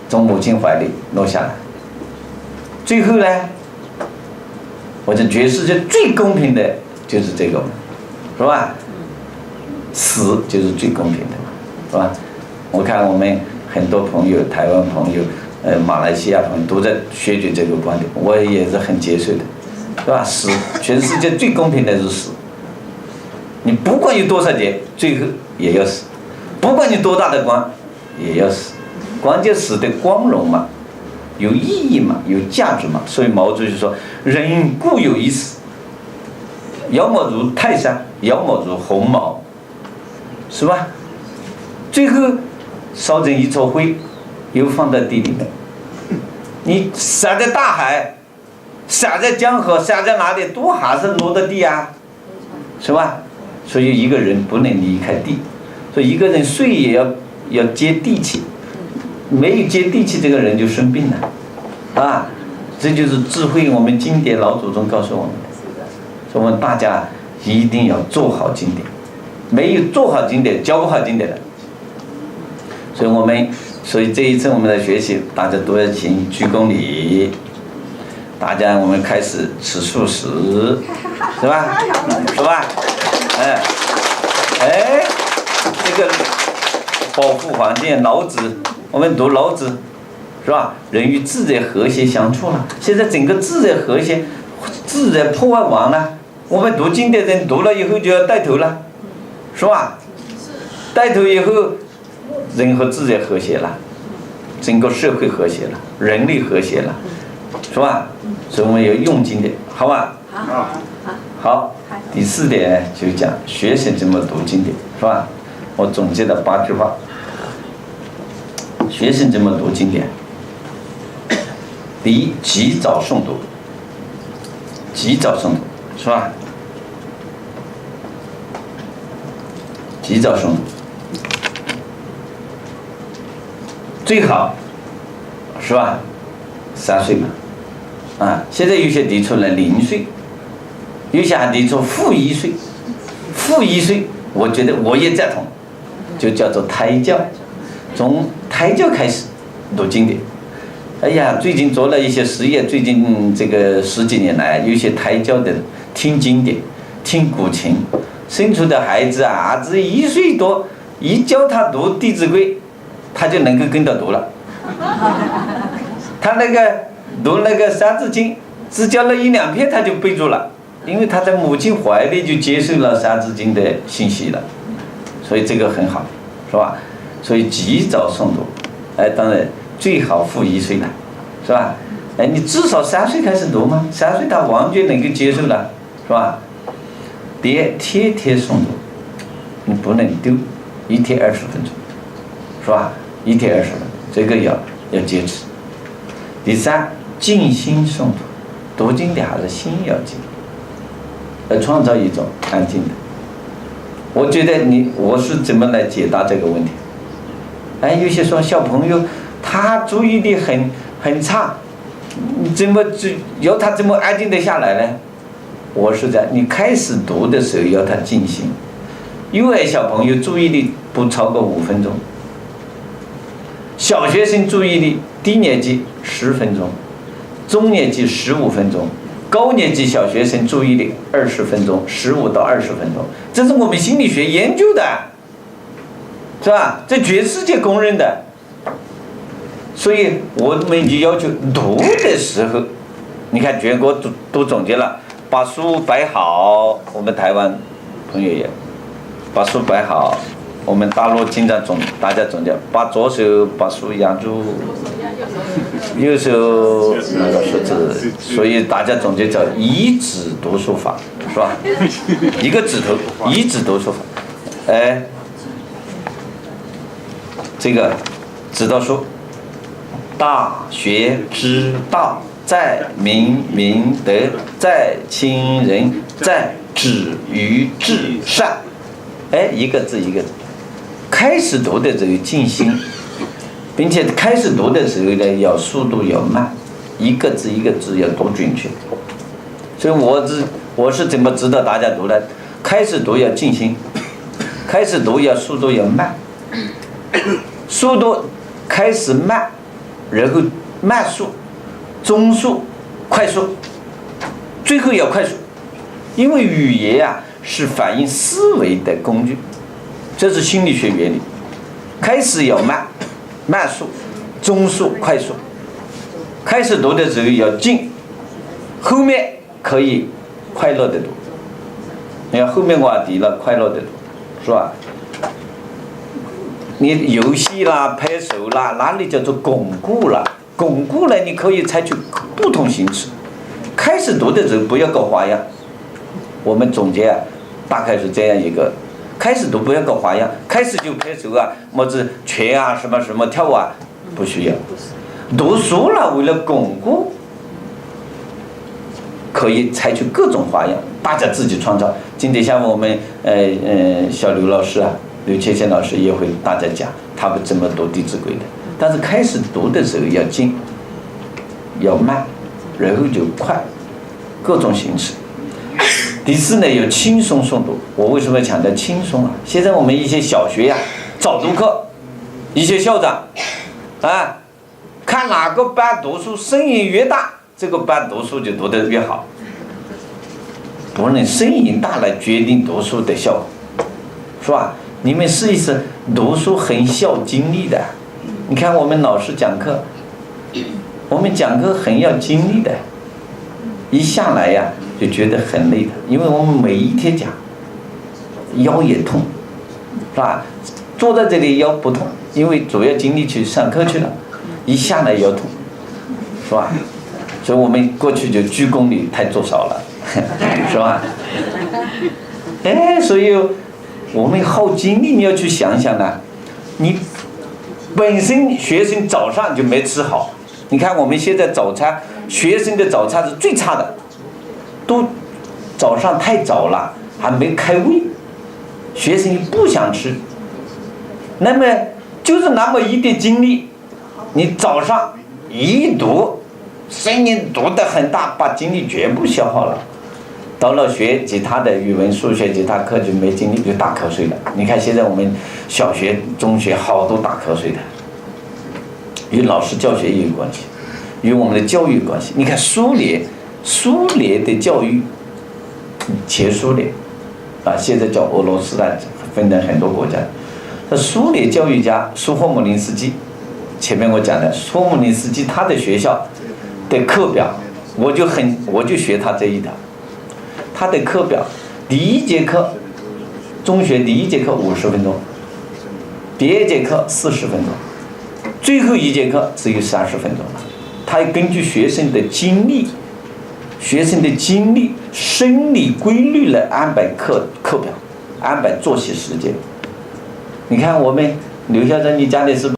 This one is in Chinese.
从母亲怀里落下来。最后呢，我觉得全世界最公平的就是这个，是吧？死就是最公平的，是吧？我看我们很多朋友，台湾朋友，马来西亚朋友都在学习这个观点，我也是很接受的，是吧？死，全世界最公平的是死。你不管有多少劫，最后也要死；不管你多大的官，也要死。关键死的光荣嘛，有意义嘛，有价值嘛。所以毛主席说：“人固有一死，要么如泰山，要么如鸿毛，是吧？”最后烧成一撮灰，又放在地里面。你撒在大海，撒在江河，撒在哪里，都还是落到地啊，是吧？所以一个人不能离开地，所以一个人睡也要接地气，没有接地气，这个人就生病了，啊，这就是智慧。我们经典老祖宗告诉我们的，说我们大家一定要做好经典，没有做好经典，教不好经典的。所以这一次我们的学习，大家都要行鞠躬礼，大家我们开始吃素食，是吧？是吧？这个保护环境，老子，我们读老子，是吧？人与自然和谐相处了。现在整个自然和谐，自然破坏完了，我们读经的人读了以后就要带头了，是吧？带头以后，人和自然和谐了，整个社会和谐了，人类和谐了，是吧？所以我们要用经典，好吧？好，第4点就讲学生怎么读经典，是吧？我总结了8句话。学生怎么读经典？第一，及早诵读，及早诵读，是吧？及早诵读，最好，是吧？3岁嘛，现在有些提出了0岁，有些还提出负1岁，负1岁，我觉得我也赞同，就叫做胎教，从胎教开始读经典。哎呀，最近做了一些实验，最近这个10几年来，有些胎教的听经典、听古琴，生出的孩子啊，只1岁多，一教他读《弟子规》，他就能够跟着读了。他那个读那个《三字经》，只教了1、2篇他就背住了，因为他在母亲怀里就接受了《三字经》的信息了，所以这个很好，是吧？所以及早诵读，当然最好负1岁了，是吧？你至少3岁开始读嘛，3岁他完全能够接受了，是吧？第二，天天诵读，你不能丢，1天20分钟，是吧？1天20分钟，这个要坚持。第三，静心诵读，读经的还是心要静，要创造一种安静的。我觉得我是怎么来解答这个问题？有些说小朋友他注意力很差，要他怎么安静得下来呢？我是在你开始读的时候要他静心。幼儿小朋友注意力不超过5分钟，小学生注意力低年级10分钟，中年级15分钟，高年级小学生注意力20分钟，15到20分钟，这是我们心理学研究的，是吧？这全世界公认的。所以我们就要求读的时候，你看全国都总结了，把书摆好，我们台湾朋友也把书摆好，我们大陆经常大家总结，把左手把书压住，右手那个数字，所以大家总结叫一指读书法，是吧？一个指头一指读书法，这个指导书，大学之道，在明明德，在亲仁，在止于至善。一个字一个字，开始读的时候静心，并且开始读的时候呢，要速度要慢，一个字一个字要读准确。所以我是怎么指导大家读的？开始读要静心，开始读要速度要慢，速度开始慢，然后慢速、中速、快速，最后要快速。因为语言是反映思维的工具，这是心理学原理。开始要慢速、中速、快速。开始读的时候要静，后面可以快乐的读。你看后面话题了，快乐的读，是吧？你游戏啦、拍手啦，哪里叫做巩固了？巩固了，你可以采取不同形式。开始读的时候不要搞花样。我们总结大概是这样一个：开始读不要搞花样，开始就拍手么子拳什么什么跳不需要。读书了，为了巩固，可以采取各种花样，大家自己创造。今天下午我们小刘老师刘谦谦老师也会大家讲他们怎么读《弟子规》的。但是开始读的时候要静，要慢，然后就快，各种形式。第四呢，有轻松诵读。我为什么强调轻松现在我们一些小学早读课，一些校长看哪个班读书声音越大，这个班读书就读得越好。不能声音大来决定读书的效果，是吧？你们试一试，读书很耗精力的。你看我们老师讲课，我们讲课很要精力的，一下来就觉得很累的，因为我们每一天讲，腰也痛，是吧？坐在这里腰不痛，因为主要精力去上课去了，一下来腰痛，是吧？所以我们过去就鞠躬礼太做少了，是吧？所以我们耗精力，你要去想想你本身学生早上就没吃好，你看我们现在早餐，学生的早餐是最差的，都早上太早了，还没开胃，学生不想吃。那么就是那么一点精力，你早上一读，声音读得很大，把精力全部消耗了。到了学其他的语文、数学其他课就没精力，就打瞌睡了。你看现在我们小学、中学好多打瞌睡的，与老师教学也有关系，与我们的教育有关系。你看苏联的教育，前苏联现在叫俄罗斯分成很多国家。苏联教育家苏霍姆林斯基，前面我讲的苏霍姆林斯基他的学校的课表，我就学他这一条。他的课表，第一节课，中学第一节课50分钟，第二节课40分钟，最后一节课只有30分钟了。他根据学生的精力、生理规律来安排课表，安排作息时间。你看我们刘校长，你家里是不是